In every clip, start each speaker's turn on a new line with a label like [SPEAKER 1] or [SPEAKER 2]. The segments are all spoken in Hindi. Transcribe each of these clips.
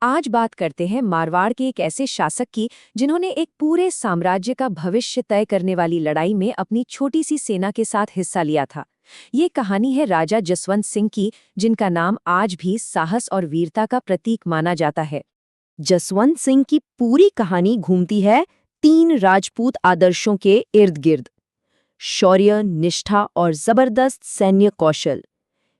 [SPEAKER 1] आज बात करते हैं मारवाड़ के एक ऐसे शासक की जिन्होंने एक पूरे साम्राज्य का भविष्य तय करने वाली लड़ाई में अपनी छोटी सी सेना के साथ हिस्सा लिया था। ये कहानी है राजा जसवंत सिंह की, जिनका नाम आज भी साहस और वीरता का प्रतीक माना जाता है।
[SPEAKER 2] जसवंत सिंह की पूरी कहानी घूमती है 3 राजपूत आदर्शों के इर्द गिर्द। शौर्य, निष्ठा और जबरदस्त सैन्य कौशल,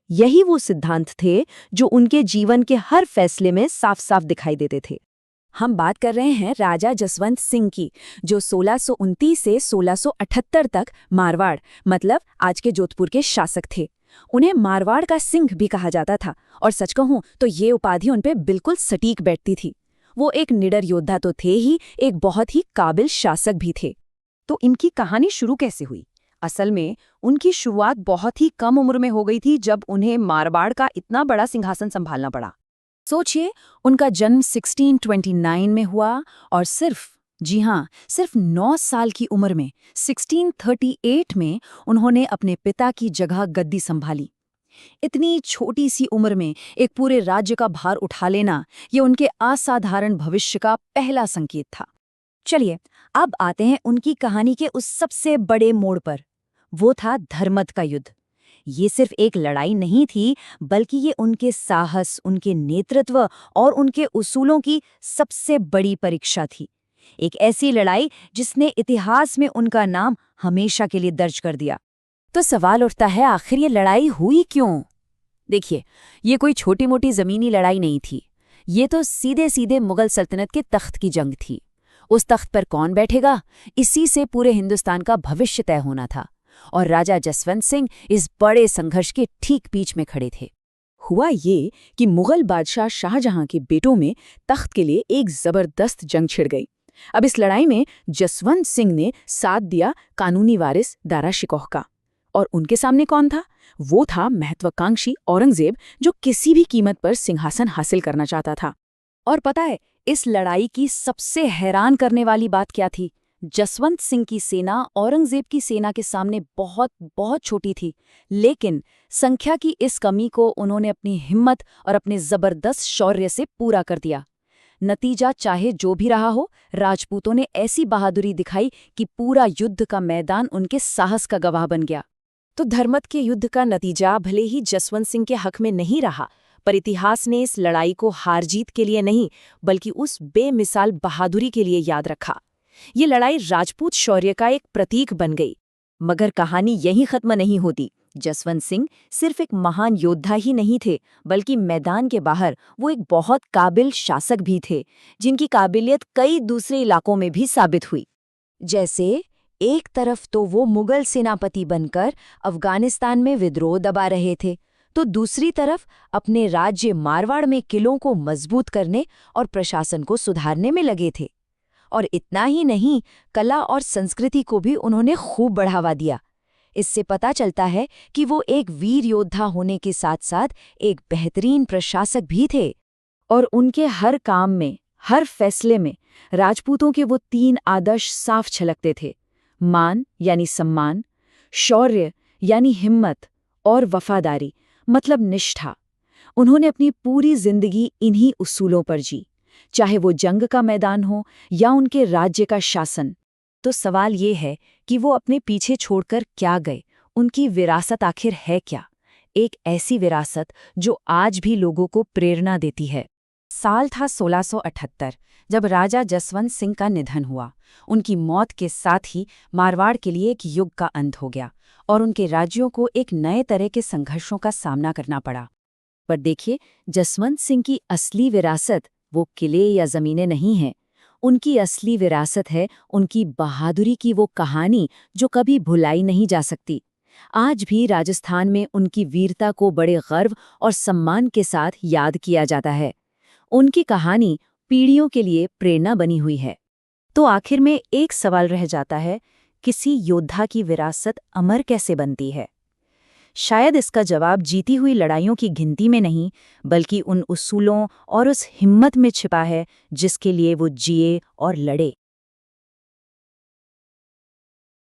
[SPEAKER 2] यही वो सिद्धांत थे जो उनके जीवन के हर फैसले में साफ साफ दिखाई देते थे।
[SPEAKER 1] हम बात कर रहे हैं राजा जसवंत सिंह की, जो 1629 से 1678 तक मारवाड़ मतलब आज के जोधपुर के शासक थे। उन्हें मारवाड़ का सिंह भी कहा जाता था, और सच कहूं तो ये उपाधि उनपे बिल्कुल सटीक बैठती थी। वो एक निडर योद्धा तो थे ही, एक बहुत ही काबिल शासक भी थे। तो इनकी कहानी शुरू कैसे हुई? असल में उनकी शुरुआत बहुत ही कम उम्र में हो गई थी, जब उन्हें मारवाड़ का इतना बड़ा सिंहासन संभालना पड़ा। सोचिए, उनका जन्म 1629 में हुआ और सिर्फ 9 साल की उम्र में 1638 में उन्होंने अपने पिता की जगह गद्दी संभाली। इतनी छोटी सी उम्र में एक पूरे राज्य का भार उठा लेना, ये उनके असाधारण भविष्य का पहला संकेत था। चलिए, अब आते हैं उनकी कहानी के उस सबसे बड़े मोड़ पर। वो था धर्मत का युद्ध। ये सिर्फ एक लड़ाई नहीं थी, बल्कि ये उनके साहस, उनके नेतृत्व और उनके उसूलों की सबसे बड़ी परीक्षा थी। एक ऐसी लड़ाई जिसने इतिहास में उनका नाम हमेशा के लिए दर्ज कर दिया। तो सवाल उठता है, आखिर ये लड़ाई हुई क्यों? देखिए, ये कोई छोटी मोटी जमीनी लड़ाई नहीं थी। ये तो सीधे सीधे मुगल सल्तनत के तख्त की जंग थी। उस तख्त पर कौन बैठेगा, इसी से पूरे हिंदुस्तान का भविष्य तय होना था। और राजा जसवंत सिंह इस बड़े संघर्ष के ठीक बीच में खड़े थे।
[SPEAKER 2] हुआ ये कि मुगल बादशाह शाहजहां के बेटों में तख्त के लिए एक जबरदस्त जंग छिड़ गई। अब इस लड़ाई में जसवंत सिंह ने साथ दिया कानूनी वारिस दारा शिकोह का। और उनके सामने कौन था? वो था महत्वाकांक्षी औरंगजेब, जो किसी भी कीमत पर सिंहासन हासिल करना चाहता था।
[SPEAKER 1] और पता है, इस लड़ाई की सबसे हैरान करने वाली बात क्या थी? जसवंत सिंह की सेना औरंगजेब की सेना के सामने बहुत बहुत छोटी थी, लेकिन संख्या की इस कमी को उन्होंने अपनी हिम्मत और अपने जबरदस्त शौर्य से पूरा कर दिया। नतीजा चाहे जो भी रहा हो, राजपूतों ने ऐसी बहादुरी दिखाई कि पूरा युद्ध का मैदान उनके साहस का गवाह बन गया। तो धर्मत के युद्ध का नतीजा भले ही जसवंत सिंह के हक में नहीं रहा, पर इतिहास ने इस लड़ाई को हार जीत के लिए नहीं, बल्कि उस बेमिसाल बहादुरी के लिए याद रखा। ये लड़ाई राजपूत शौर्य का एक प्रतीक बन गई। मगर कहानी यहीं खत्म नहीं होती। जसवंत सिंह सिर्फ एक महान योद्धा ही नहीं थे, बल्कि मैदान के बाहर वो एक बहुत काबिल शासक भी थे, जिनकी काबिलियत कई दूसरे इलाकों में भी साबित हुई। जैसे एक तरफ तो वो मुगल सेनापति बनकर अफगानिस्तान में विद्रोह दबा रहे थे, तो दूसरी तरफ अपने राज्य मारवाड़ में किलों को मजबूत करने और प्रशासन को सुधारने में लगे थे। और इतना ही नहीं, कला और संस्कृति को भी उन्होंने खूब बढ़ावा दिया। इससे पता चलता है कि वो एक वीर योद्धा होने के साथ साथ एक बेहतरीन प्रशासक भी थे। और उनके हर काम में, हर फैसले में राजपूतों के वो 3 आदर्श साफ छलकते थे: मान यानी सम्मान, शौर्य यानी हिम्मत, और वफादारी मतलब निष्ठा। उन्होंने अपनी पूरी जिंदगी इन्हीं उसूलों पर जी, चाहे वो जंग का मैदान हो या उनके राज्य का शासन। तो सवाल ये है कि वो अपने पीछे छोड़कर क्या गए? उनकी विरासत आखिर है क्या? एक ऐसी विरासत जो आज भी लोगों को प्रेरणा देती है। साल था 1678, जब राजा जसवंत सिंह का निधन हुआ। उनकी मौत के साथ ही मारवाड़ के लिए एक युग का अंत हो गया, और उनके राज्यों को एक नए तरह के संघर्षों का सामना करना पड़ा। पर देखिए, जसवंत सिंह की असली विरासत वो किले या जमीनें नहीं हैं। उनकी असली विरासत है उनकी बहादुरी की वो कहानी जो कभी भुलाई नहीं जा सकती। आज भी राजस्थान में उनकी वीरता को बड़े गर्व और सम्मान के साथ याद किया जाता है। उनकी कहानी पीढ़ियों के लिए प्रेरणा बनी हुई है। तो आखिर में एक सवाल रह जाता है, किसी योद्धा की विरासत अमर कैसे बनती है? शायद इसका जवाब जीती हुई लड़ाइयों की गिनती में नहीं, बल्कि उन उसूलों और उस हिम्मत में छिपा है जिसके लिए वो जिए और लड़े।